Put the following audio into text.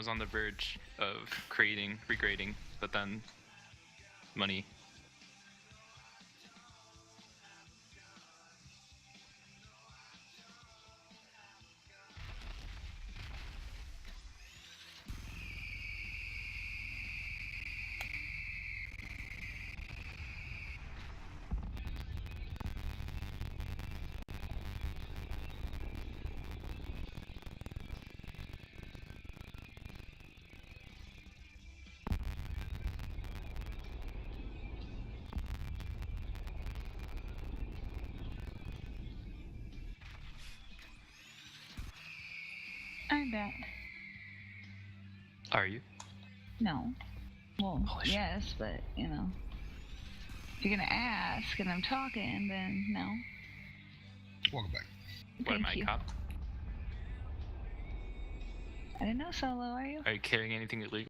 was on the verge of regrading, but then money. I'm back. Are you? No. Well, Holy shit. yes, but, you know. If you're gonna ask and I'm talking, then no. Welcome back. What am I, you. cop? I didn't know Solo, are you? Are you carrying anything illegal?